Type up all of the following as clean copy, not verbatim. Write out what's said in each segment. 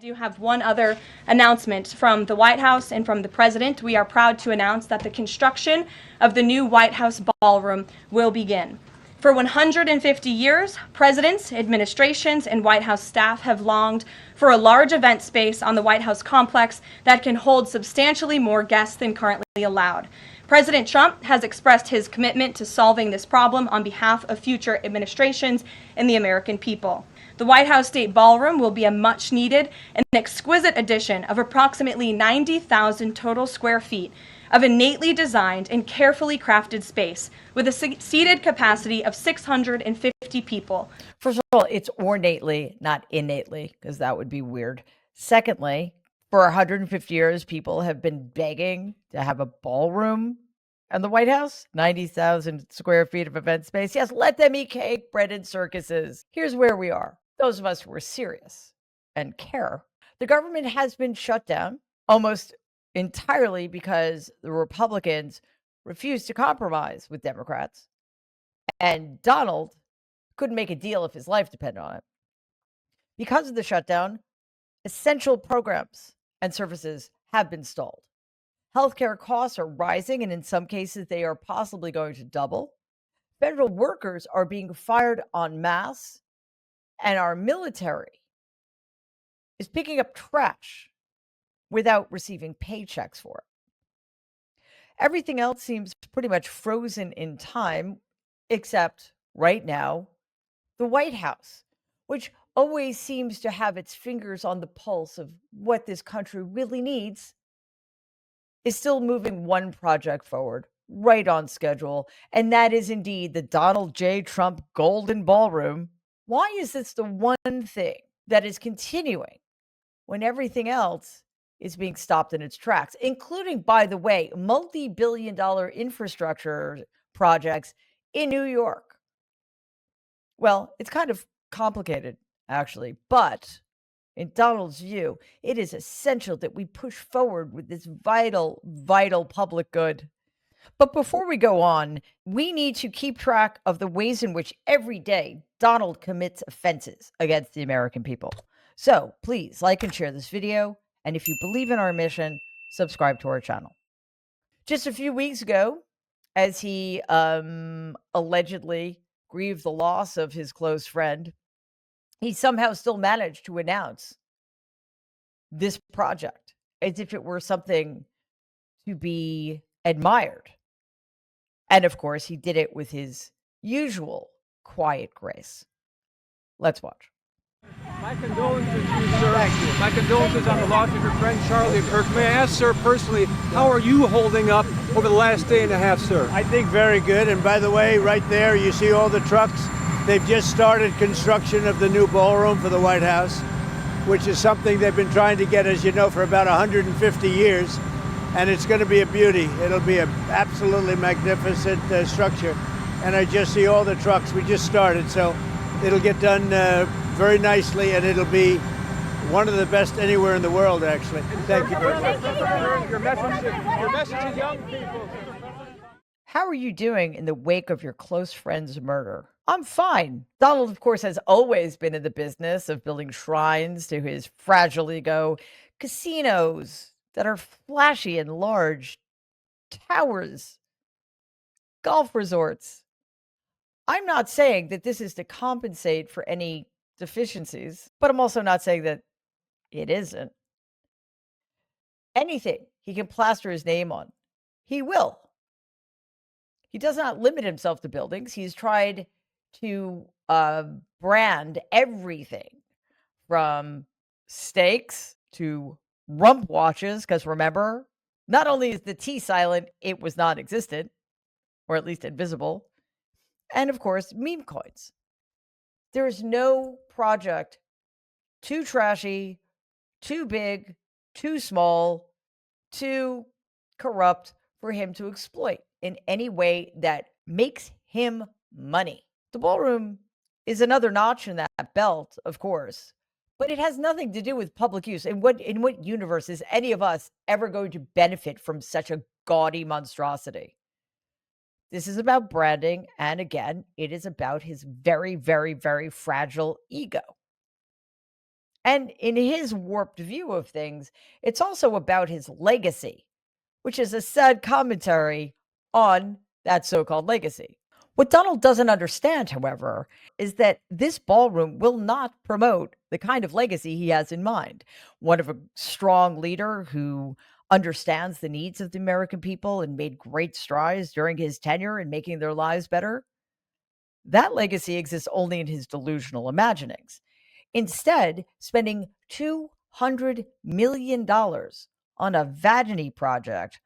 do have one other announcement from the White House and from the President. We are proud to announce that the construction of the new White House ballroom will begin. For 150 years, presidents, administrations, and White House staff have longed for a large event space on the White House complex that can hold substantially more guests than currently allowed. President Trump has expressed his commitment to solving this problem on behalf of future administrations and the American people. The White House State Ballroom will be a much-needed and exquisite addition of approximately 90,000 total square feet of innately designed and carefully crafted space with a seated capacity of 650 people. First of all, it's ornately, not innately, because that would be weird. Secondly, for 150 years, people have been begging to have a ballroom in the White House, 90,000 square feet of event space. Yes, let them eat cake, bread, and circuses. Here's where we are. Those of us who are serious and care. The government has been shut down almost entirely because the Republicans refused to compromise with Democrats. And Donald couldn't make a deal if his life depended on it. Because of the shutdown, essential programs and services have been stalled. Healthcare costs are rising, and in some cases, they are possibly going to double. Federal workers are being fired en masse, and our military is picking up trash without receiving paychecks for it. Everything else seems pretty much frozen in time, except right now, the White House, which always seems to have its fingers on the pulse of what this country really needs, is still moving one project forward, right on schedule, and that is indeed the Donald J. Trump Golden Ballroom. Why is this the one thing that is continuing when everything else is being stopped in its tracks, including, by the way, multi-billion-dollar infrastructure projects in New York? Well, it's kind of complicated, actually, but in Donald's view, it is essential that we push forward with this vital, vital public good. But before we go on, we need to keep track of the ways in which every day Donald commits offenses against the American people. So please like and share this video. And if you believe in our mission, subscribe to our channel. Just a few weeks ago, as he allegedly grieved the loss of his close friend, he somehow still managed to announce this project as if it were something to be admired. And of course, he did it with his usual quiet grace. Let's watch. My condolences to you, sir. My condolences on the loss of your friend Charlie Kirk. May I ask, sir, personally, how are you holding up over the last day and a half, sir? I think very good. And by the way, right there, you see all the trucks. They've just started construction of the new ballroom for the White House, which is something they've been trying to get, as you know, for about 150 years. And it's going to be a beauty. It'll be an absolutely magnificent structure. And I just see all the trucks. We just started, so it'll get done very nicely, and it'll be one of the best anywhere in the world, actually. Thank you very much. Your message to young people. How are you doing in the wake of your close friend's murder? I'm fine. Donald, of course, has always been in the business of building shrines to his fragile ego, casinos that are flashy and large, towers, golf resorts. I'm not saying that this is to compensate for any deficiencies, but I'm also not saying that it isn't. Anything he can plaster his name on, he will. He does not limit himself to buildings. He's tried to brand everything from steaks to rump watches, because remember, not only is the T silent, it was non-existent, or at least invisible, and of course, meme coins. There is no project too trashy, too big, too small, too corrupt for him to exploit in any way that makes him money. The ballroom is another notch in that belt, of course, but it has nothing to do with public use. In what universe is any of us ever going to benefit from such a gaudy monstrosity? This is about branding, and again, it is about his very, very, very fragile ego. And in his warped view of things, it's also about his legacy, which is a sad commentary on that so-called legacy. What Donald doesn't understand, however, is that this ballroom will not promote the kind of legacy he has in mind. One of a strong leader who understands the needs of the American people and made great strides during his tenure in making their lives better. That legacy exists only in his delusional imaginings. Instead, spending $200 million on a Vanity project,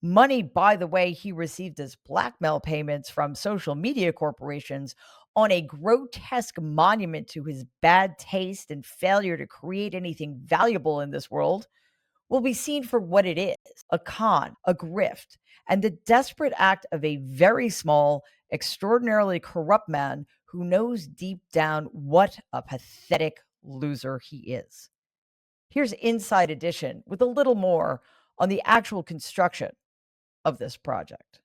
money, by the way, he received as blackmail payments from social media corporations, on a grotesque monument to his bad taste and failure to create anything valuable in this world, will be seen for what it is: a con, a grift, and the desperate act of a very small, extraordinarily corrupt man who knows deep down what a pathetic loser he is. Here's Inside Edition with a little more on the actual construction of this project.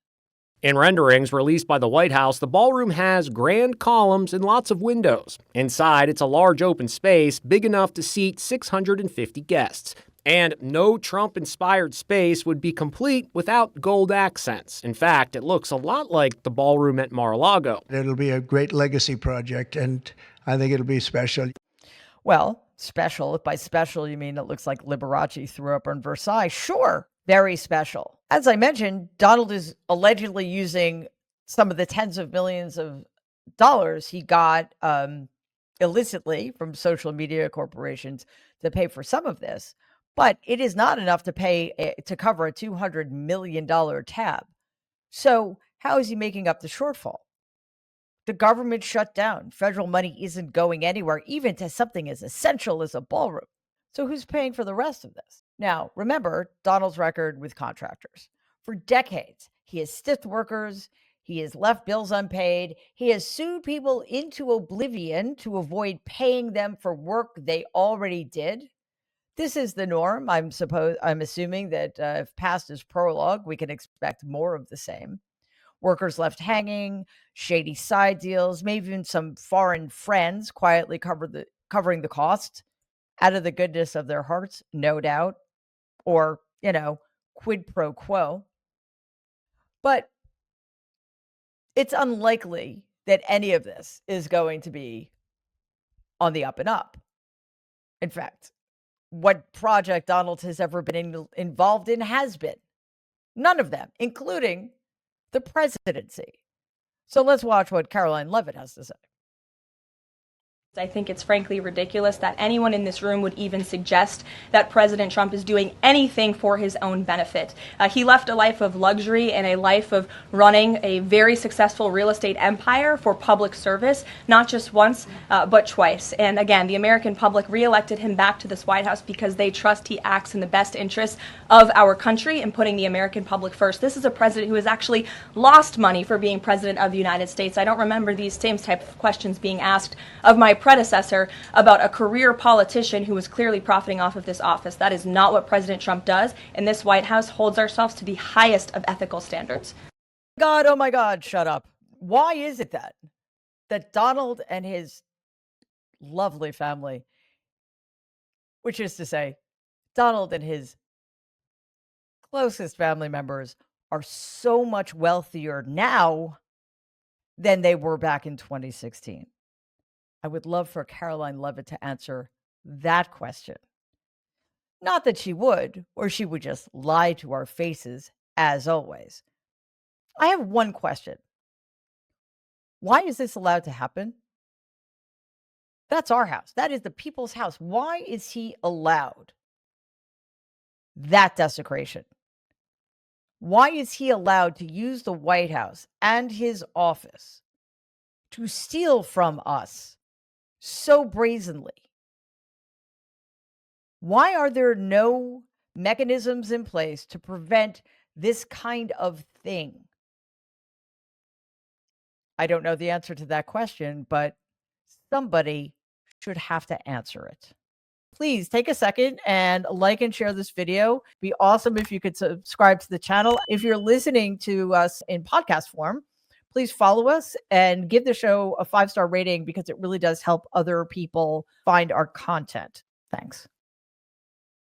In renderings released by the White House, the ballroom has grand columns and lots of windows. Inside, it's a large open space big enough to seat 650 guests. And no Trump-inspired space would be complete without gold accents. In fact, it looks a lot like the ballroom at Mar-a-Lago. It'll be a great legacy project, and I think it'll be special. Well, special, if by special you mean it looks like Liberace threw up on Versailles, sure, very special. As I mentioned, Donald is allegedly using some of the tens of millions of dollars he got illicitly from social media corporations to pay for some of this. But it is not enough to pay to cover a $200 million tab. So how is he making up the shortfall? The government shut down. Federal money isn't going anywhere, even to something as essential as a ballroom. So who's paying for the rest of this? Now, remember Donald's record with contractors. For decades, he has stiffed workers. He has left bills unpaid. He has sued people into oblivion to avoid paying them for work they already did. This is the norm. I'm assuming that if past is prologue, we can expect more of the same. Workers left hanging, shady side deals, maybe even some foreign friends quietly covering the cost out of the goodness of their hearts, no doubt, or, quid pro quo. But it's unlikely that any of this is going to be on the up and up. In fact, what project Donald has ever been involved in has been. None of them, including the presidency. So let's watch what Caroline Levitt has to say. I think it's frankly ridiculous that anyone in this room would even suggest that President Trump is doing anything for his own benefit. He left a life of luxury and a life of running a very successful real estate empire for public service, not just once, but twice. And again, the American public reelected him back to this White House because they trust he acts in the best interests of our country and putting the American public first. This is a president who has actually lost money for being president of the United States. I don't remember these same type of questions being asked of my predecessor about a career politician who was clearly profiting off of this office. That is not what President Trump does, and this White House holds ourselves to the highest of ethical standards. God, oh my God, shut up. Why is it that Donald and his lovely family, which is to say, Donald and his closest family members, are so much wealthier now than they were back in 2016? I would love for Caroline Levitt to answer that question. Not that she would, or she would just lie to our faces, as always. I have one question. Why is this allowed to happen? That's our house. That is the people's house. Why is he allowed that desecration? Why is he allowed to use the White House and his office to steal from us so brazenly? Why are there no mechanisms in place to prevent this kind of thing? I don't know the answer to that question, but somebody should have to answer it. Please take a second and like and share this video. Be awesome if you could subscribe to the channel. If you're listening to us in podcast form, please follow us and give the show a 5-star rating because it really does help other people find our content. Thanks.